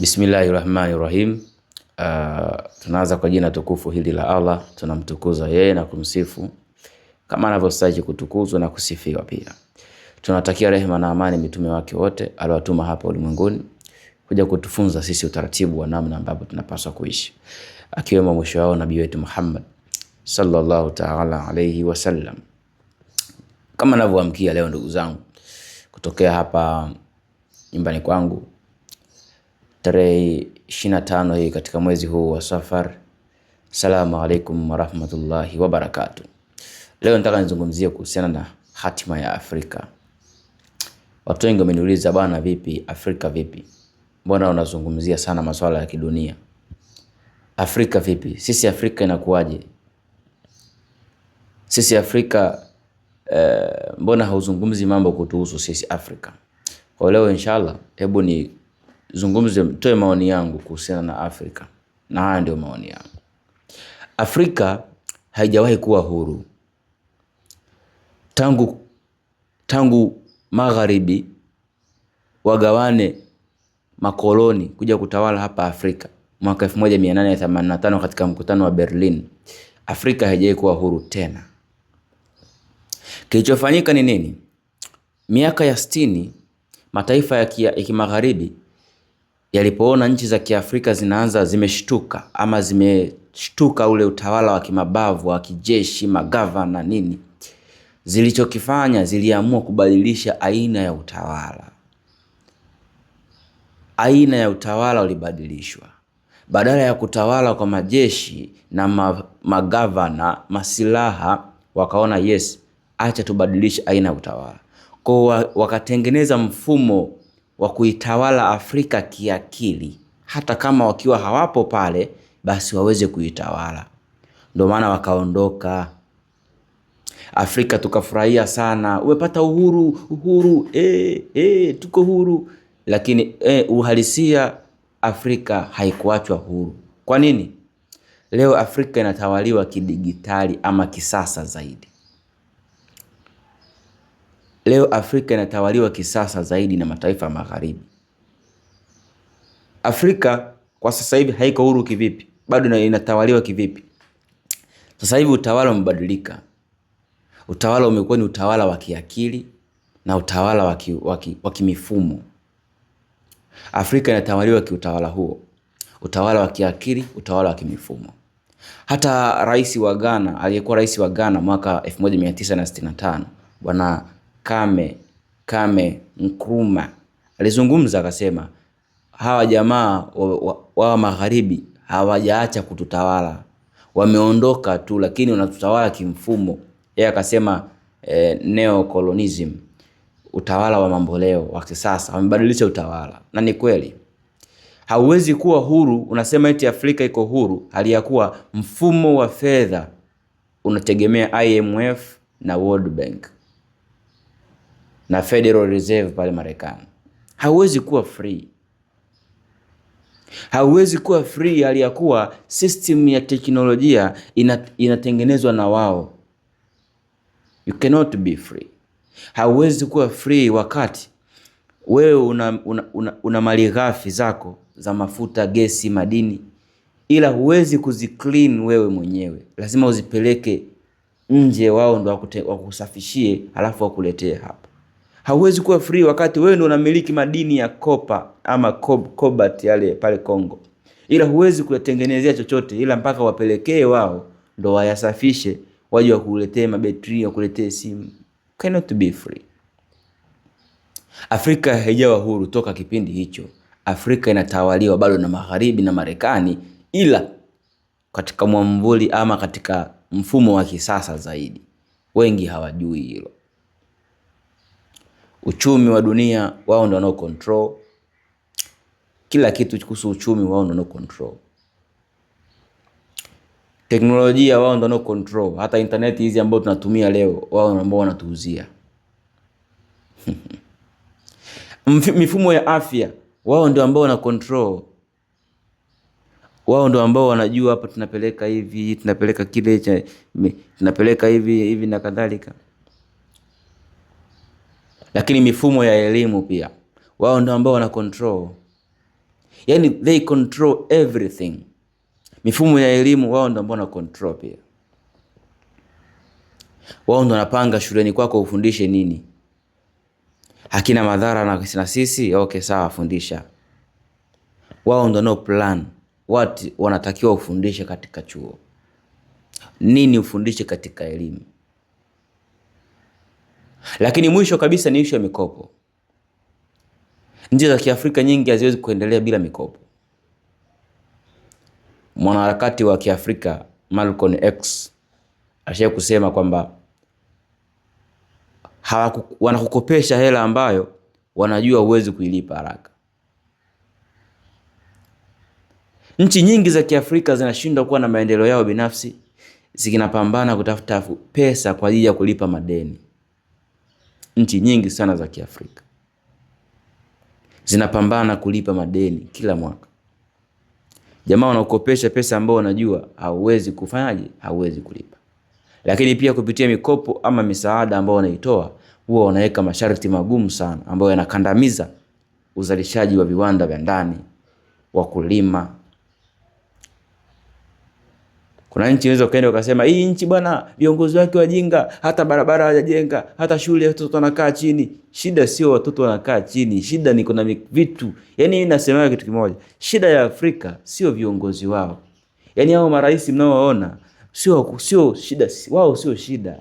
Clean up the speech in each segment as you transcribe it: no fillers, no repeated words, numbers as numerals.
Bismillahirrahmanirrahim. Tunaanza kwa jina tukufu hili la Allah, tunamtukuza yeye na kumsifu kama anavyostahili kutukuzwa na kusifiwa pia. Tunatakia rehema na amani mitume wake wote aliowatuma hapa ulimwenguni kuja kutufunza sisi utaratibu wa namna ambapo tunapaswa kuishi, akiwemo mwisho wao nabii wetu Muhammad sallallahu ta'ala alayhi wasallam. Kama ninavyoamkia leo ndugu zangu kutokea hapa nyumbani kwangu tarehe 25 hii katika mwezi huu wa Safar. Assalamu alaikum wa rahmatullahi wa barakatuh. Leo nataka nizungumzie kuhusiana na hatima ya Afrika. Watu wengi wameniuliza, bwana vipi Afrika vipi? Mbona unazungumzia sana masuala ya kidunia? Afrika vipi? Sisi Afrika inakuwaje? Sisi Afrika mbona hauzungumzi mambo kutuhusu sisi Afrika? Kwa leo inshallah hebu ni zungumze, toe maoni yangu kuhusiana na Afrika. Na haya ndio maoni yangu. Afrika haijawahi kuwa huru. Tangu magharibi wagawane makoloni kuja kutawala hapa Afrika mwaka 1885 katika mkutano wa Berlin, Afrika haijawahi kuwa huru tena. Kilichofanyika ni nini? Miaka ya 60 mataifa ya kimagharibi yalipoona nchi za Kiafrika zimeshtuka ule utawala wa kimabavu wa kijeshi, magavana nini, zilichokifanya ziliamua kubadilisha aina ya utawala. Aina ya utawala ulibadilishwa. Badala ya kutawala kwa majeshi na magavana, masilaha, wakaona yes, acha tubadilishe aina ya utawala. Kwa wakatengeneza mfumo wa kuitawala Afrika kiakili, hata kama wakiwa hawapo pale basi waweze kuitawala. Ndio maana wakaondoka Afrika, tukafurahia sana, umepata uhuru, tuko huru. Lakini uhalisia Afrika haikuachwa huru. Kwa nini? Leo Afrika inatawaliwa kidigitali ama kisasa zaidi. Leo Afrika inatawaliwa kisasa zaidi na mataifa magharibi. Afrika kwa sasa hivi haiko huru kivipi? Bado inatawaliwa kivipi? Sasa hivi utawala umebadilika. Utawala umekuwa ni utawala wa kiakili na utawala wa kimifumo. Afrika inatawaliwa kiutawala huo. Utawala wa kiakili, utawala wa kimifumo. Hata rais wa Ghana, aliyekuwa rais wa Ghana mwaka 1965, Bwana Kwame Nkrumah, alizungumza akasema, hawa jamaa wa magharibi hawajaacha kututawala. Wameondoka tu lakini wanatutawala kimfumo. Yeye akasema neocolonialism, utawala wa mamboleo wa kisasa, wamebadilisha utawala. Na ni kweli. Hauwezi kuwa huru unasema eti Afrika iko huru hali ya kuwa mfumo wa fedha unategemea IMF na World Bank na Federal Reserve pale Marekani. Hauwezi kuwa free. Hauwezi kuwa free hali ya kuwa system ya teknolojia inatengenezwa na wao. You cannot be free. Hauwezi kuwa free wakati wewe una mali ghafi zako za mafuta, gesi, madini, ila huwezi kuziclean wewe mwenyewe. Lazima uzipeleke nje, wao ndio wakusafishie halafu wakuletee hapa. Hauwezi kuwa free wakati wewe ndio unamiliki madini ya copper ama cobalt yale pale Kongo, ila huwezi kuyatengenezea chochote, ila mpaka wapelekee wao ndio wayasafishe waje wakuletee mabetri, wakuletee simu. Cannot be free. Afrika haijawa huru toka kipindi hicho. Afrika inatawaliwa bado na magharibi na Marekani, ila katika mwamvuli ama katika mfumo wa kisasa zaidi. Wengi hawajui hilo. Uchumi wa dunia wao ndio wanao control. Kila kitu kuhusu uchumi wao ndio wanao control. Teknolojia wao ndio wanao control. Hata internet hizi ambazo tunatumia leo wao ndio ambao wanatuuzia. Mifumo ya afya wao ndio ambao wana control. Wao ndio ambao wanajua hapa tunapeleka hivi, tunapeleka kile, tunapeleka hivi na kadhalika. Lakini mifumo ya elimu pia wao ndio ambao wana control. Yani they control everything. Mifumo ya elimu wao ndio ambao na control pia. Wao ndio wanapanga shuleni kwako ufundishe nini. Hakina madhara na sisi, okay sawa fundisha. Wao ndio no plan what wanatakiwa ufundishe katika chuo. Nini ufundishe katika elimu. Lakini mwisho kabisa ni issue ya mikopo. Nchi za Kiafrika nyingi haziwezi kuendelea bila mikopo. Mwanaharakati wa Kiafrika Malcolm X alishawahi kusema kwamba wanakukopesha hela ambayo wanajua huwezi kuilipa haraka. Nchi nyingi za Kiafrika zinashindwa kuwa na maendeleo yao binafsi, zikinapambana kutafuta pesa kwa ajili ya kulipa madeni. Nchi nyingi sana za Kiafrika zinapambana kulipa madeni kila mwaka. Jamaa wanakukopesha pesa ambayo wanajua hauwezi kufanyaje, hauwezi kulipa. Lakini pia kupitia mikopo ama misaada ambayo wanaitoa, huwa wanaweka masharti magumu sana ambayo yanakandamiza uzalishaji wa viwanda vya ndani, wakulima. Kuna nchi unaweza kaenda ukasema hii nchi bwana viongozi wake wajinga, hata barabara hawajajenga, hata shule watoto wanakaa chini. Shida sio watoto wanakaa chini, shida ni kuna vitu. Yani mimi nasema kitu kimoja, shida ya Afrika sio viongozi wao. Yani hao marais mnaowaona sio shida, wao sio shida.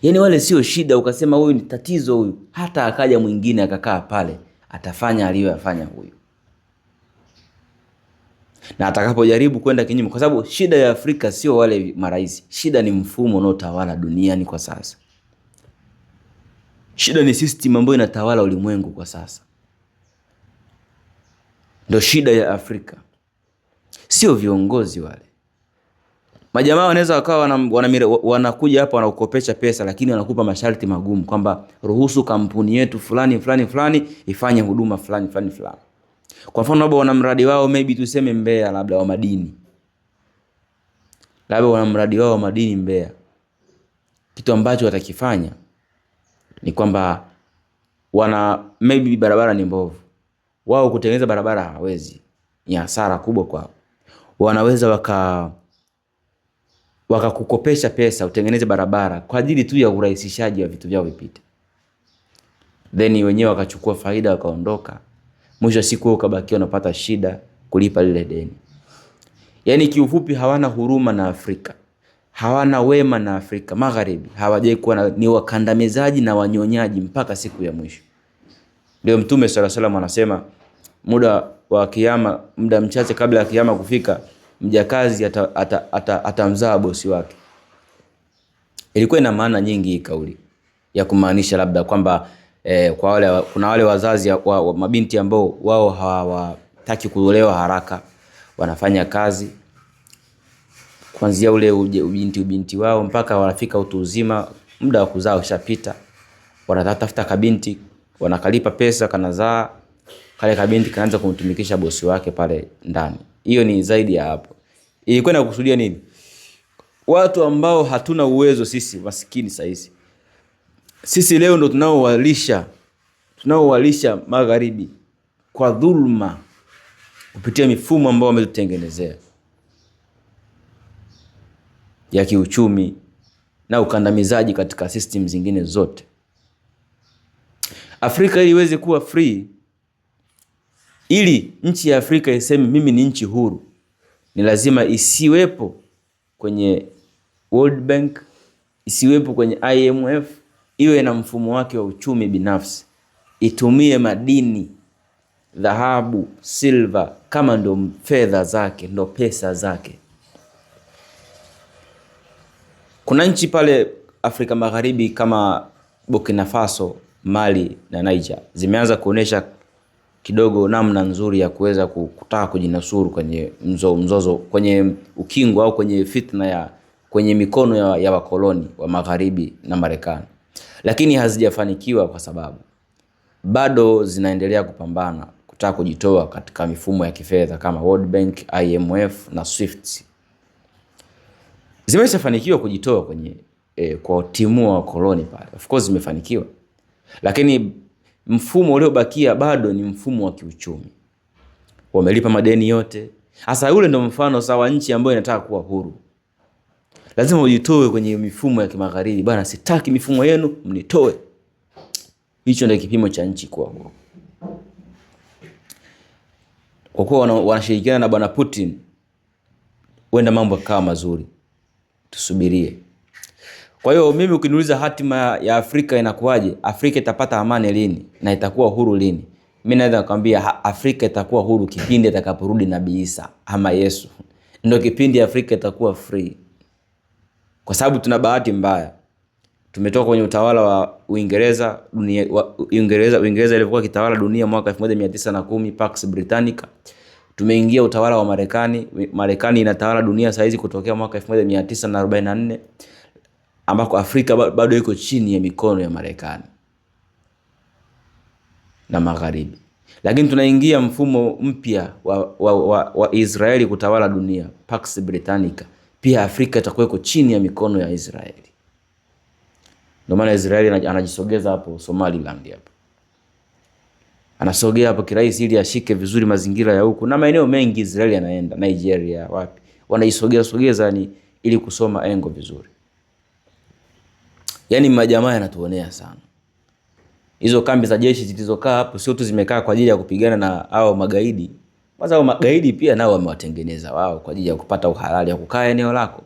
Yani wale sio shida ukasema huyu ni tatizo huyu, hata akaja mwingine akakaa pale atafanya aliyofanya huyu. Na atakapojaribu kwenda kinyume, kwa sababu shida ya Afrika sio wale marais, shida ni mfumo unaotawala duniani kwa sasa. Shida ni system ambayo inatawala ulimwengu kwa sasa. Ndio shida ya Afrika, sio viongozi wale. Majamaa wanaweza wakawa wanakuja hapa wanakukopesha pesa, lakini wanakupa masharti magumu kwamba ruhusu kampuni yetu fulani ifanye huduma fulani. Kwa mfano labda wana mradi wao maybe tuseme Mbeya, labda wa madini. Labda wana mradi wao wa madini Mbeya. Kitu ambacho watakifanya ni kwamba maybe barabara ni mbovu. Wao kutengeneza barabara hawezi. Ni hasara kubwa kwao. Wanaweza wakakukopesha pesa utengeneze barabara kwa ajili tu ya urahisishaji wa vitu vyao vipite. Then wenyewe wakachukua faida wakaondoka. Mwisho siku ukabakia unapata shida kulipa lile deni. Yani kiufupi hawana huruma na Afrika. Hawana wema na Afrika Magharibi. Hawajai kuwa ni wakandamizaji na wanyonyaji mpaka siku ya mwisho. Ndio Mtume sallallahu alaihi wasallam anasema muda wa kiyama, muda mchache kabla ya kiyama kufika, mjakazi atamzaa bosi wake. Ilikuwa ina maana nyingi hii kauli ya kumaanisha labda kwamba kwa wale kuna wale wazazi wa mabinti ambao wao hawataki kuolewa haraka, wanafanya kazi kuanzia ule ubinti wao mpaka wanafika utu uzima, muda wa kuzaa ushapita. Wanatafuta kabinti, wanakalipa pesa, kanazaa, kale kabinti kanaanza kumtumikisha bosi wake pale ndani. Hiyo ni zaidi ya hapo. Ilikuwa inakusudia nini? Watu ambao hatuna uwezo sisi maskini saizi. Sisi leo ndo tunaowalisha Magharibi kwa dhulma kupitia mifumo ambao wametutengenezea ya kiuchumi na ukandamizaji katika system zingine zote. Afrika ili iweze kuwa free, ili nchi ya Afrika iseme mimi ni nchi huru, ni lazima isiwepo kwenye World Bank, isiwepo kwenye IMF, iwe na mfumo wake wa uchumi binafsi. Itumie madini, dhahabu, silver kama ndo fedha zake, ndo pesa zake. Kuna nchi pale Afrika Magharibi kama Burkina Faso, Mali na Niger zimeanza kuonesha kidogo namna nzuri ya kuweza kutaka kujinasuru kwenye mzozo, kwenye ukingo au kwenye fitna kwenye mikono ya wakoloni wa Magharibi na Marekani. Lakini hazijafanikiwa kwa sababu bado zinaendelea kupambana kutaka kujitoa katika mifumo ya kifedha kama World Bank, IMF na SWIFT. Zimeshafanikiwa kujitoa kwenye kwa timu wa koloni pale. Of course zimefanikiwa. Lakini mfumo uliobakia bado ni mfumo wa kiuchumi. wamelipa madeni yote. Sasa ule ndo mfano sawa nchi ambayo inataka kuwa huru. Lazima ujitoe kwenye mifumo ya kimagharibi. Bwana, sitaki mifumo yenu, mnitoe. Hicho ndio kipimo cha nchi kuwa huru. Kwa kuwa wanashirikiana na Bwana Putin, huenda mambo yakawa mazuri. Tusubirie. Kwa hiyo mimi ukiniuliza hatima ya Afrika inakuwaje? Afrika itapata amani lini na itakuwa huru lini? Mimi naweza kukwambia Afrika itakuwa huru kipindi atakaporudi Nabii Isa ama Yesu. Ndio kipindi Afrika itakuwa free. Kwa sababu tuna bahati mbaya. Tumetoka kwenye utawala wa Uingereza, Uingereza ilikuwa kitawala dunia mwaka 1910, Pax Britannica. Tumeingia utawala wa Marekani. Marekani inatawala dunia saizi kutokea mwaka 1944, ambako Afrika bado iko chini ya mikono ya Marekani na Magharibi. Lakini tunaingia mfumo mpya wa Israeli kutawala dunia, Pax Britannica. Pia Afrika itakuwa chini ya mikono ya Israeli. Ndio maana Israeli anajisogeza hapo Somaliland hapo. Anasogea hapo kirahisi ili ashike vizuri mazingira ya huko. Na maeneo mengi Israeli anaenda, Nigeria, wapi. Wanaisogeza ni ili kusoma engo vizuri. Yaani majamaa yanatuonea sana. Hizo kambi za jeshi zilizokaa hapo sio tu zimekaa kwa ajili ya kupigana na hao magaidi. Kwanza hao magaidi pia nao wamewatengeneza wao kwa ajili ya kupata uhalali ya kukaa eneo lako.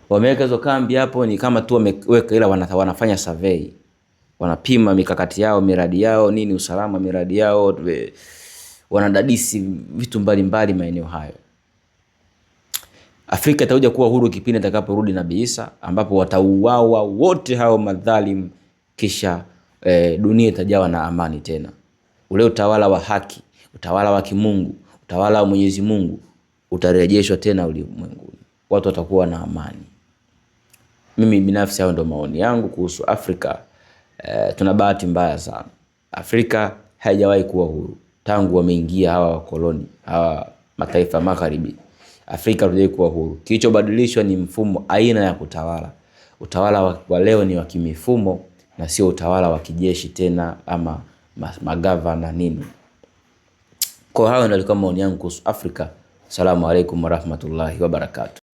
Wameweka hizo kambi hapo ni kama tu wameweka, ila wanafanya survey. Wanapima mikakati yao, miradi yao, nini usalama miradi yao, wanadadisi vitu mbalimbali maeneo hayo. Afrika itakuja kuwa huru kipindi atakaporudi Nabii Isa, ambapo watauawa wote hao madhalim, kisha dunia itajawa na amani tena. Ule utawala wa haki, utawala wa kimungu, utawala wa Mwenyezi Mungu utarejeshwa tena ulimwenguni. Watu watakuwa na amani. Mimi binafsi hao ndio maoni yangu kuhusu Afrika. Tuna bahati mbaya sana. Afrika haijawahi kuwa huru tangu wameingia hawa wakoloni, hawa mataifa magharibi. Afrika haijawahi kuwa huru. Kilichobadilishwa ni mfumo, aina ya kutawala. Utawala wa leo ni wa kimifumo na sio utawala wa kijeshi tena ama magavana nini. Kwa hayo ndio maoni yangu kuhusu Afrika. Asalamu alaykum wa rahmatullahi wa barakatuh.